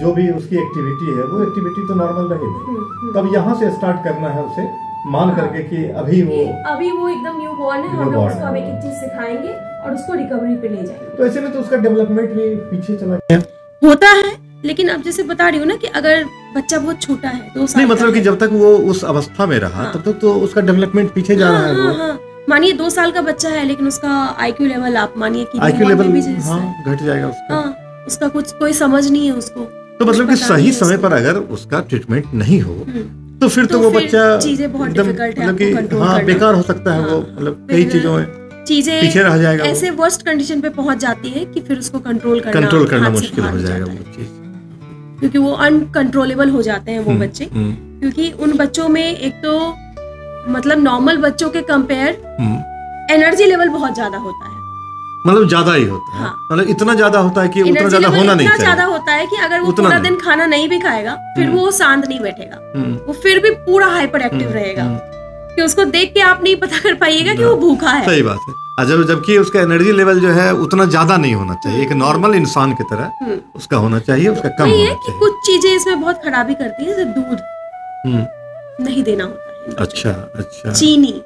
जो भी उसकी एक्टिविटी है वो एक्टिविटी तो नॉर्मल रहेगी। तब यहाँ से स्टार्ट करना है उसे, मान करके कि अभी वो एकदम न्यू बॉर्न है, हम लोग उसको अब एक चीज सिखाएंगे और उसको रिकवरी पे ले जाएंगे। तो ऐसे में तो उसका डेवलपमेंट भी पीछे चला गया होता है। लेकिन अब जैसे बता रही हूँ ना कि अगर बच्चा बहुत छोटा है, 2 साल नहीं, मतलब कि जब तक वो उस अवस्था में रहा तब तक तो उसका डेवलपमेंट पीछे जा रहा है। मानिए 2 साल का बच्चा है, लेकिन उसका IQ लेवल आप मानिए कि IQ लेवल घट जाएगा उसका। उसका कुछ कोई समझ नहीं है उसको। तो मतलब कि सही समय पर अगर उसका ट्रीटमेंट नहीं हो तो फिर तो वो बच्चा चीजें बहुत डिफिकल्ट है, मतलब कि बेकार हो सकता है वो, मतलब कई चीजों में चीजें पीछे रह जाएगा, ऐसे वर्स्ट कंडीशन पे पहुंच जाती है कि फिर उसको कंट्रोल करना मुश्किल हो जाएगा वो चीज, क्योंकि वो अनकंट्रोलेबल हो जाते हैं वो बच्चे। क्योंकि उन बच्चों में एक तो मतलब नॉर्मल बच्चों के कंपेयर एनर्जी लेवल बहुत ज्यादा होता है, मतलब ज्यादा ही होता है। मतलब इतना ज्यादा होता है कि उतना ज्यादा होना नहीं चाहिए। इतना ज्यादा होता है कि अगर वो पूरा दिन खाना नहीं भी खाएगा फिर वो शांत नहीं बैठेगा, वो फिर भी पूरा हाइपर एक्टिव रहेगा कि उसको देख के आप नहीं पता कर पाइएगा कि वो भूखा है। सही बात है। जबकि उसका एनर्जी लेवल जो है उतना ज्यादा नहीं होना चाहिए, एक नॉर्मल इंसान की तरह उसका होना चाहिए, उसका कम होना चाहिए। कुछ चीजें इसमें बहुत खराबी करती है, जैसे दूध नहीं देना होता है। अच्छा। चीनी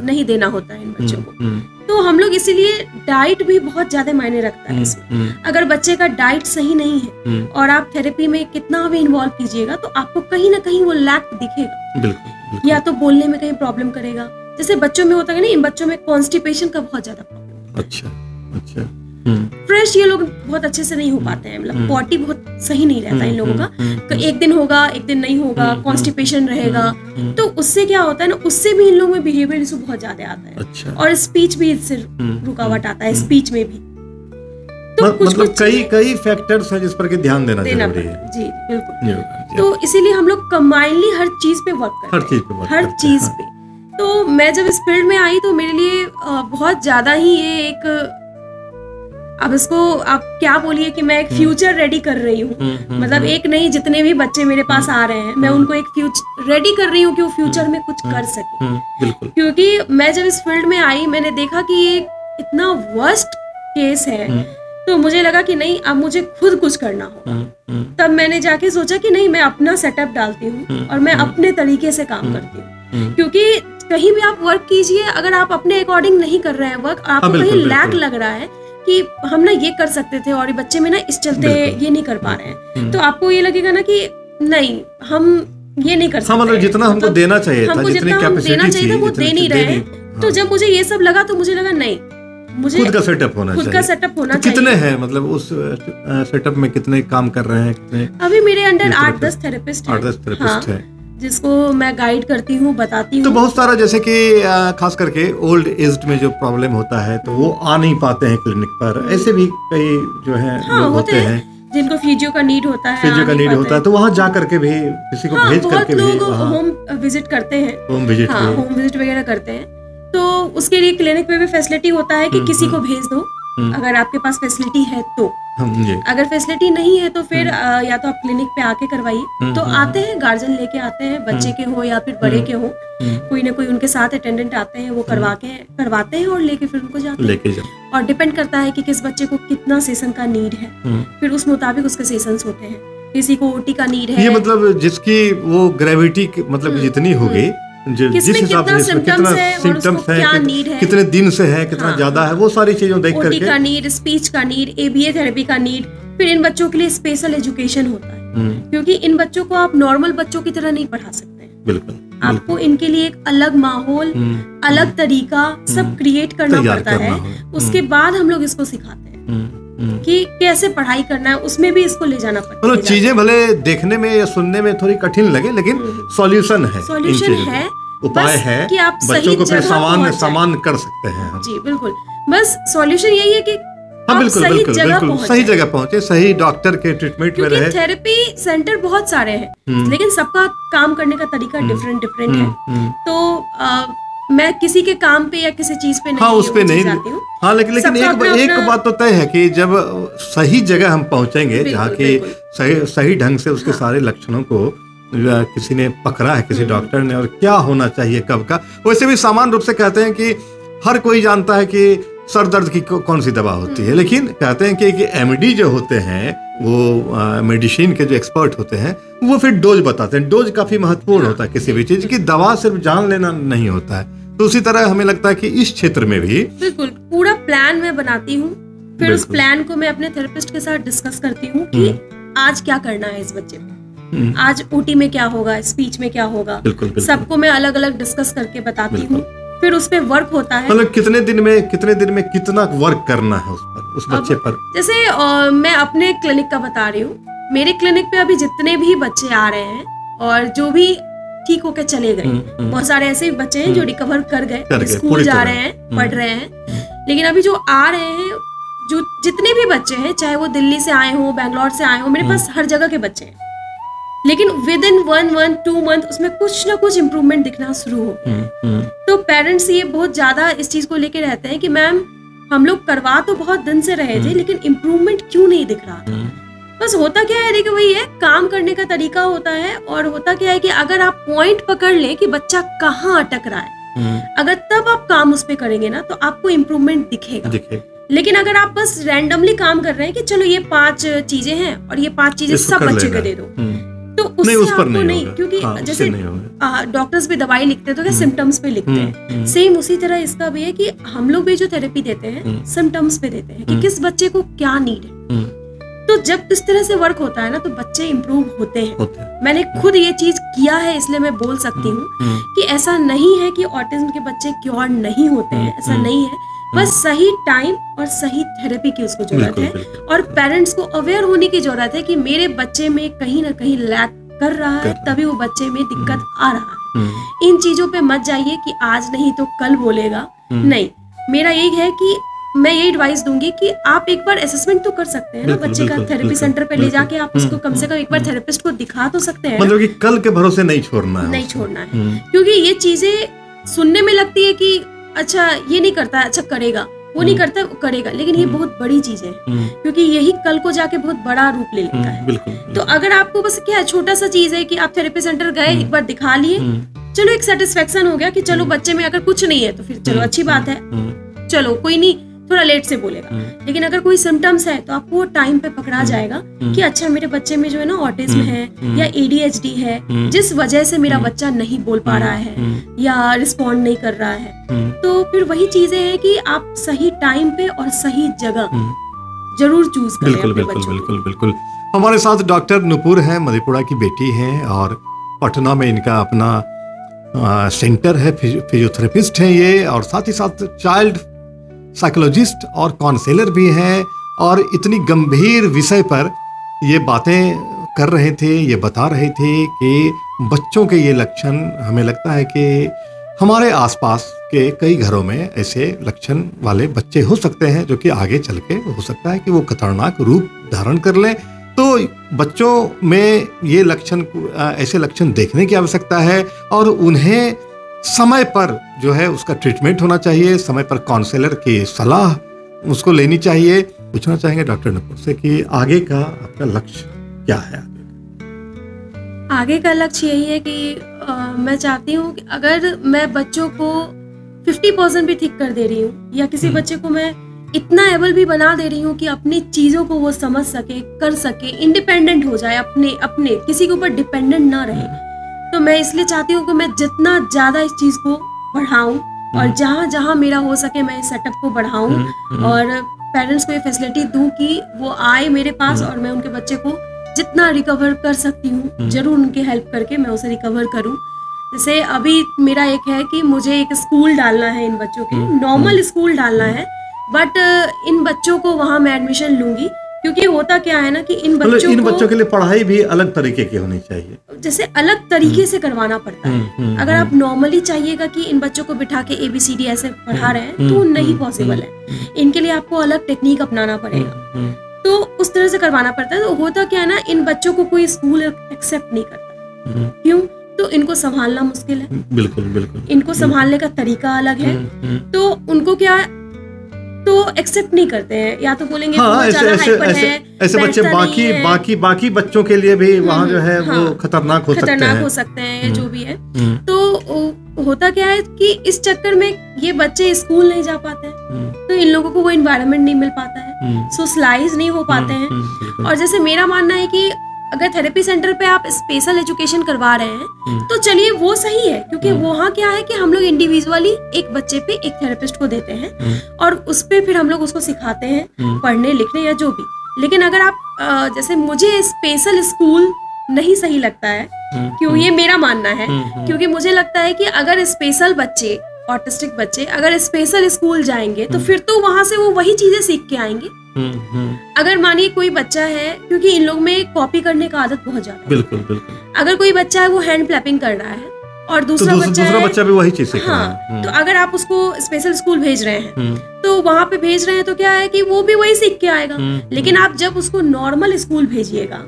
नहीं देना होता है इन बच्चों को। तो हम लोग इसीलिए डाइट भी बहुत ज्यादा मायने रखता है इसमें। अगर बच्चे का डाइट सही नहीं है और आप थेरेपी में कितना भी इन्वॉल्व कीजिएगा तो आपको कहीं ना कहीं वो लैक दिखेगा। बिल्कुल। या तो बोलने में कहीं प्रॉब्लम करेगा, जैसे बच्चों में होता है ना, इन बच्चों में कॉन्स्टिपेशन का बहुत ज्यादा प्रॉब्लम। अच्छा। फ्रेश ये लोग बहुत अच्छे से नहीं हो पाते हैं, मतलब पॉटी बहुत सही नहीं रहता इन लोगों का। एक दिन होगा, एक दिन नहीं होगा, कॉन्स्टिपेशन रहेगा। तो उससे क्या होता है ना, उससे भी इन लोगों में बिहेवियर इशू बहुत ज्यादा आता है। अच्छा। और स्पीच भी इससे रुकावट आता है, स्पीच में भी। तो मतलब कई फैक्टर्स हैं जिस पर ध्यान देना जरूरी है। जी बिल्कुल। तो इसीलिए हम लोग कंबाइनली हर चीज पे वर्क करते हैं, हर चीज पे। तो मैं जब इस फील्ड में आई तो मेरे लिए बहुत ज्यादा ही ये एक, अब इसको आप क्या बोलिए कि मैं एक फ्यूचर रेडी कर रही हूँ। मतलब एक नहीं, जितने भी बच्चे मेरे पास आ रहे हैं मैं उनको एक फ्यूचर रेडी कर रही हूँ कि वो फ्यूचर में कुछ कर सके। क्योंकि मैं जब इस फील्ड में आई मैंने देखा कि ये इतना वर्स्ट केस है, तो मुझे लगा कि नहीं, अब मुझे खुद कुछ करना होगा। तब मैंने जाके सोचा कि नहीं, मैं अपना सेटअप डालती हूँ और मैं अपने तरीके से काम करती हूँ। क्योंकि कहीं भी आप वर्क कीजिए, अगर आप अपने अकॉर्डिंग नहीं कर रहे हैं वर्क, आपको कहीं लैक लग रहा है कि हम ना ये कर सकते थे और ये बच्चे में ना इस चलते ये नहीं कर पा रहे हैं, तो आपको ये लगेगा ना कि नहीं, हम ये नहीं कर सकते। मतलब जितना हमको देना चाहिए था, जितना हम देना चाहिए था वो दे नहीं रहे हैं। तो जब मुझे ये सब लगा तो मुझे लगा नहीं, मुझे खुद का सेटअप होना चाहिए। कितने हैं, मतलब उस सेटअप में कितने काम कर रहे हैं? कितने? अभी मेरे अंडर 8-10 थेरेपिस्ट हैं जिसको मैं गाइड करती हूँ, बताती हूँ। तो बहुत सारा, जैसे कि खास करके ओल्ड एज में जो प्रॉब्लम होता है तो वो आ नहीं पाते हैं क्लिनिक पर, ऐसे भी कई जो है लोग होते हैं जिनको फिजियो का नीड होता है, तो वहाँ जा करके भी किसी को भेज करके भी होम विजिट करते हैं, होम विजिट वगैरह करते हैं। तो उसके लिए क्लिनिक में भी फैसिलिटी होता है कि किसी को भेज दो अगर आपके पास फैसिलिटी है तो। अगर फैसिलिटी नहीं है तो फिर या तो आप क्लिनिक पे आके करवाइए। तो आते हैं, गार्जियन लेके आते हैं, बच्चे के हो या फिर बड़े के हो, कोई ना कोई उनके साथ अटेंडेंट आते हैं, वो करवाते हैं और लेके फिर उनको जाते हैं। और डिपेंड करता है कि किस बच्चे को कितना सेशन का नीड है, फिर उस मुताबिक उसके सेशंस होते हैं। किसी को ओटी का नीड है, ये मतलब जिसकी वो ग्रेविटी मतलब जितनी होगी, जिस हिसाब से कितना सिम्टम्स है, कितने दिन से है, कितना ज्यादा है, वो सारी चीजों देख करके, ओटी का नीड, स्पीच का नीड, एबीए थेरेपी का नीड। फिर इन बच्चों के लिए स्पेशल एजुकेशन होता है, क्योंकि इन बच्चों को आप नॉर्मल बच्चों की तरह नहीं पढ़ा सकते हैं। बिल्कुल, आपको इनके लिए एक अलग माहौल, अलग तरीका सब क्रिएट करना पड़ता है। उसके बाद हम लोग इसको सिखाते हैं कि कैसे पढ़ाई करना है, उसमें भी इसको ले जाना पड़ता है। चीजें भले देखने में या सुनने में थोड़ी कठिन लगे, लेकिन सॉल्यूशन है, उपाय है कि आप बच्चों को फिर सामान कर सकते हैं। जी बिल्कुल, बस सॉल्यूशन यही है कि बिल्कुल सही जगह पहुंचे, सही डॉक्टर के ट्रीटमेंट में रहे। थेरेपी सेंटर बहुत सारे हैं, लेकिन सबका काम करने का तरीका डिफरेंट है। तो मैं किसी के काम पे या किसी चीज पे नहीं, उस पे नहीं जाती हूँ। लेकिन एक बात तो तय है कि जब सही जगह हम पहुंचेंगे, जहाँ की सही ढंग से उसके सारे लक्षणों को किसी ने पकड़ा है, किसी डॉक्टर ने, और क्या होना चाहिए कब का। वैसे भी सामान्य रूप से कहते हैं कि हर कोई जानता है कि सर दर्द की कौन सी दवा होती है, लेकिन कहते हैं कि एमडी जो होते हैं, वो मेडिसिन के जो एक्सपर्ट होते हैं, वो फिर डोज बताते हैं। डोज काफी महत्वपूर्ण होता है किसी भी चीज की, दवा सिर्फ जान लेना नहीं होता है। तो उसी तरह हमें लगता है कि इस क्षेत्र में भी बिल्कुल पूरा प्लान मैं बनाती हूँ, फिर उस प्लान को मैं अपने थेरेपिस्ट के साथ डिस्कस करती हूँ कि आज क्या करना है इस बच्चे को, आज ओटी में क्या होगा, स्पीच में क्या होगा, सबको मैं अलग अलग डिस्कस करके बताती हूँ। फिर उस पे वर्क होता है, मतलब कितने दिन में कितना वर्क करना है उस बच्चे पर। जैसे मैं अपने क्लिनिक का बता रही हूँ, मेरे क्लिनिक पे अभी जितने भी बच्चे आ रहे हैं और जो भी ठीक होके चले गए, बहुत सारे ऐसे भी बच्चे हैं जो रिकवर कर गए, स्कूल जा रहे हैं, पढ़ रहे हैं। लेकिन अभी जो आ रहे हैं, जो जितने भी बच्चे हैं, चाहे वो दिल्ली से आए हो, बैंगलोर से आए हो, मेरे पास हर जगह के बच्चे हैं, लेकिन विद इन 1-2 मंथ उसमें कुछ ना कुछ इम्प्रूवमेंट दिखना शुरू हो गया। तो पेरेंट्स ये बहुत ज्यादा इस चीज को लेके रहते हैं कि मैम हम लोग करवा तो बहुत दिन से रहे थे, लेकिन इम्प्रूवमेंट क्यों नहीं दिख रहा था। बस होता क्या है, देखिए वही है, काम करने का तरीका होता है। और होता क्या है कि अगर आप पॉइंट पकड़ लें कि बच्चा कहाँ अटक रहा है, अगर तब आप काम उस पे करेंगे ना तो आपको इम्प्रूवमेंट दिखेगा। लेकिन अगर आप बस रैंडमली काम कर रहे हैं कि चलो ये 5 चीजें हैं और ये 5 चीजें सब बच्चे को दे दो, तो उससे आपको नहीं, क्योंकि जैसे डॉक्टर्स भी दवाई लिखते हैं तो क्या सिम्टम्स पे लिखते हैं, सेम उसी तरह इसका भी है कि हम लोग भी जो थेरेपी देते हैं सिम्टम्स पे देते हैं कि किस बच्चे को क्या नीड है। तो जब इस तरह से वर्क होता है ना तो बच्चे इम्प्रूव होते हैं। मैंने खुद ये चीज किया है, इसलिए मैं बोल सकती हूँ कि ऐसा नहीं है कि ऑटिज्म के बच्चे क्योर नहीं होते हैं, ऐसा नहीं है। बस सही टाइम और सही थेरेपी की उसको जरूरत है और पेरेंट्स को अवेयर होने की जरूरत है कि मेरे बच्चे में कहीं ना कहीं लैक कर रहा है, तभी वो बच्चे में दिक्कत आ रहा है। इन चीजों पे मत जाइए कि आज नहीं तो कल बोलेगा, नहीं। मेरा यही है कि मैं यही एडवाइस दूंगी कि आप एक बार असेसमेंट तो कर सकते हैं ना बच्चे का, थेरेपी सेंटर पे ले जाके आप उसको कम से कम एक बार थेरेपिस्ट को दिखा तो सकते हैं। मतलब कि कल के भरोसे नहीं छोड़ना है, नहीं छोड़ना है, क्योंकि ये चीजें सुनने में लगती है कि अच्छा ये नहीं करता, अच्छा करेगा, वो नहीं करता, वो करेगा, लेकिन ये बहुत बड़ी चीज है क्योंकि यही कल को जाके बहुत बड़ा रूप ले लेता है। बिल्कुल। तो अगर आपको बस क्या छोटा सा चीज है कि आप थेरेपी सेंटर गए, एक बार दिखा लिए, चलो एक सेटिस्फेक्शन हो गया कि चलो बच्चे में अगर कुछ नहीं है तो फिर चलो अच्छी बात है, चलो कोई नहीं, थोड़ा लेट से बोलेगा। लेकिन अगर कोई सिम्टम्स है तो आपको टाइम पे पकड़ा जाएगा कि अच्छा मेरे बच्चे में जो है ना ऑटिज्म है या ADHD है, जिस वजह से मेरा बच्चा नहीं बोल पा रहा है या रिस्पॉन्ड नहीं कर रहा है। तो फिर वही चीजें हैं कि आप सही टाइम पे और सही जगह जरूर चूज करें। बिल्कुल। हमारे साथ डॉक्टर नुपुर हैं, मधेपुरा की बेटी हैं और पटना में इनका अपना सेंटर है, फिजियोथेरेपिस्ट हैं ये, और साथ ही साथ चाइल्ड साइकोलॉजिस्ट और काउंसलर भी हैं। और इतनी गंभीर विषय पर ये बातें कर रहे थे, ये बता रहे थे कि बच्चों के ये लक्षण, हमें लगता है कि हमारे आसपास के कई घरों में ऐसे लक्षण वाले बच्चे हो सकते हैं जो कि आगे चल के हो सकता है कि वो खतरनाक रूप धारण कर लें। तो बच्चों में ये लक्षण, ऐसे लक्षण देखने की आवश्यकता है और उन्हें समय पर जो है उसका ट्रीटमेंट होना चाहिए, समय पर काउंसलर की सलाह उसको लेनी चाहिए। पूछना चाहेंगे डॉक्टर नुपुर से कि आगे का आपका लक्ष्य क्या है? आगे का लक्ष्य यही है कि मैं चाहती हूँ कि अगर मैं बच्चों को 50% भी ठीक कर दे रही हूँ या किसी बच्चे को मैं इतना एबल भी बना दे रही हूँ कि अपनी चीजों को वो समझ सके, कर सके, इंडिपेंडेंट हो जाए, अपने किसी के ऊपर डिपेंडेंट ना रहे, तो मैं इसलिए चाहती हूँ कि मैं जितना ज्यादा इस चीज को बढ़ाऊं और जहाँ जहाँ मेरा हो सके मैं इस सेटअप को बढ़ाऊं और पेरेंट्स को ये फैसिलिटी दूं कि वो आए मेरे पास और मैं उनके बच्चे को जितना रिकवर कर सकती हूँ जरूर उनकी हेल्प करके मैं उसे रिकवर करूँ। जैसे अभी मेरा एक है कि मुझे एक स्कूल डालना है इन बच्चों के, नॉर्मल स्कूल डालना है, बट इन बच्चों को वहाँ मैं एडमिशन लूंगी क्योंकि होता क्या है ना कि इन बच्चों के लिए पढ़ाई भी अलग तरीके की होनी चाहिए, जैसे अलग तरीके से करवाना पड़ता है। अगर आप नॉर्मली चाहिएगा कि इन बच्चों को बिठा के ABCD ऐसे पढ़ा रहे हैं तो नहीं पॉसिबल है, इनके लिए आपको अलग टेक्निक अपनाना पड़ेगा, तो उस तरह से करवाना पड़ता है। तो होता क्या है ना, इन बच्चों को कोई स्कूल एक्सेप्ट नहीं करता, क्यों? तो इनको संभालना मुश्किल है, बिल्कुल इनको संभालने का तरीका अलग है, तो उनको क्या तो एक्सेप्ट नहीं करते हैं, या तो बोलेंगे ऐसे बच्चे बाकी बच्चों के लिए भी वहाँ जो है वो खतरनाक हो सकते हैं जो भी है। तो होता क्या है कि इस चक्कर में ये बच्चे स्कूल नहीं जा पाते हैं, तो इन लोगों को वो एनवायरनमेंट नहीं मिल पाता है, सोशलाइज नहीं हो पाते हैं। और जैसे मेरा मानना है कि अगर थेरेपी सेंटर पे आप स्पेशल एजुकेशन करवा रहे हैं तो चलिए वो सही है, क्योंकि वहाँ क्या है कि हम लोग इंडिविजुअली एक बच्चे पे एक थेरेपिस्ट को देते हैं और उस पे फिर हम लोग उसको सिखाते हैं पढ़ने लिखने या जो भी। लेकिन अगर आप जैसे मुझे स्पेशल स्कूल नहीं सही लगता है, क्यों, ये मेरा मानना है, क्योंकि मुझे लगता है कि अगर स्पेशल बच्चे, ऑटिस्टिक बच्चे अगर स्पेशल स्कूल जाएंगे तो फिर तो वहाँ से वो वही चीजें सीख के आएंगे। अगर मानिए कोई बच्चा है, क्योंकि इन लोग में कॉपी करने का आदत बहुत ज्यादा है, बिल्कुल। अगर कोई बच्चा है वो हैंड क्लैपिंग कर रहा है और दूसरा बच्चा भी वही चीज सीख रहा है, तो अगर आप उसको स्पेशल स्कूल भेज रहे हैं तो वहाँ पे भेज रहे हैं तो क्या है कि वो भी वही सीख के आएगा। लेकिन आप जब उसको नॉर्मल स्कूल भेजिएगा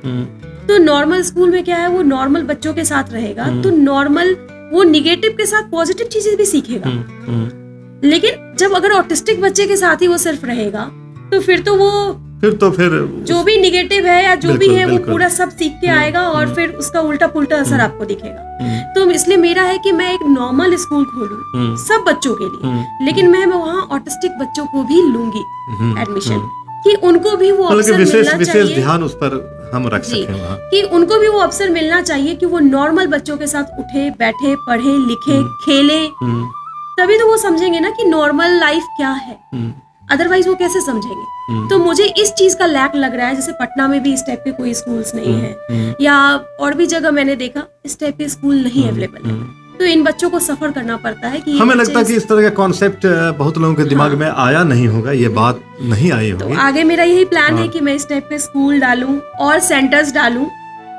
तो नॉर्मल स्कूल में क्या है, वो नॉर्मल बच्चों के साथ रहेगा, तो नॉर्मल वो निगेटिव के साथ पॉजिटिव चीजें भी सीखेगा। लेकिन जब अगर ऑटिस्टिक बच्चे के साथ ही वो सिर्फ रहेगा तो फिर तो वो फिर जो भी निगेटिव है या जो भी है वो बिल्कुल। पूरा सब सीख के आएगा और फिर उसका उल्टा पुल्टा असर आपको दिखेगा। तो इसलिए मेरा है कि मैं एक नॉर्मल स्कूल खोलूं सब बच्चों के लिए, लेकिन मैं वहाँ ऑटिस्टिक बच्चों को भी लूंगी एडमिशन, कि उनको भी वो अवसर मिलना विशेष ध्यान उस पर हम रख सकें वहाँ, कि उनको भी वो अवसर मिलना चाहिए कि वो नॉर्मल बच्चों के साथ उठे बैठे पढ़े लिखे खेले, तभी तो वो समझेंगे ना कि नॉर्मल लाइफ क्या है, अदरवाइज वो कैसे समझेंगे। तो मुझे इस चीज का लैक लग रहा है, जैसे पटना में भी इस टाइप के कोई स्कूल्स नहीं है, या और भी जगह मैंने देखा इस टाइप के स्कूल नहीं अवेलेबल है। तो इन बच्चों को सफर करना पड़ता है कि हमें लगता है कि इस तरह का कॉन्सेप्ट बहुत लोगों के दिमाग में आया नहीं होगा, ये बात नहीं आई होगी। तो आगे मेरा यही प्लान है कि मैं इस टाइप के स्कूल डालूं और सेंटर्स डालूं,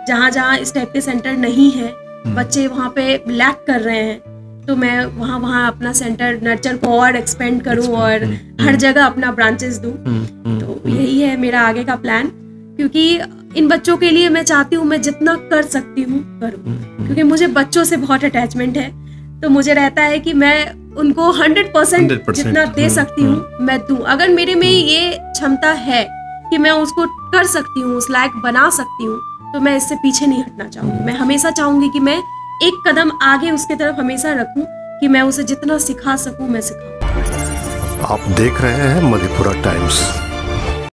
जहाँ जहाँ इस टाइप के सेंटर नहीं है, बच्चे वहाँ पे लैक कर रहे हैं, तो मैं वहाँ अपना सेंटर नर्चर को और एक्सपेंड करूं और हर जगह अपना ब्रांचेस दूं। तो यही है मेरा आगे का प्लान, क्योंकि इन बच्चों के लिए मैं चाहती हूँ मैं जितना कर सकती हूँ करूँ, क्योंकि मुझे बच्चों से बहुत अटैचमेंट है। तो मुझे रहता है कि मैं उनको 100% जितना दे सकती हूँ मैं दूं। अगर मेरे में ये क्षमता है कि मैं उसको कर सकती हूँ, उस लायक बना सकती हूँ, तो मैं इससे पीछे नहीं हटना चाहूँगी। मैं हमेशा चाहूँगी कि मैं एक कदम आगे उसके तरफ हमेशा रखूं, कि मैं उसे जितना सिखा सकूं मैं सिखाऊं। आप देख रहे हैं मधेपुरा टाइम्स।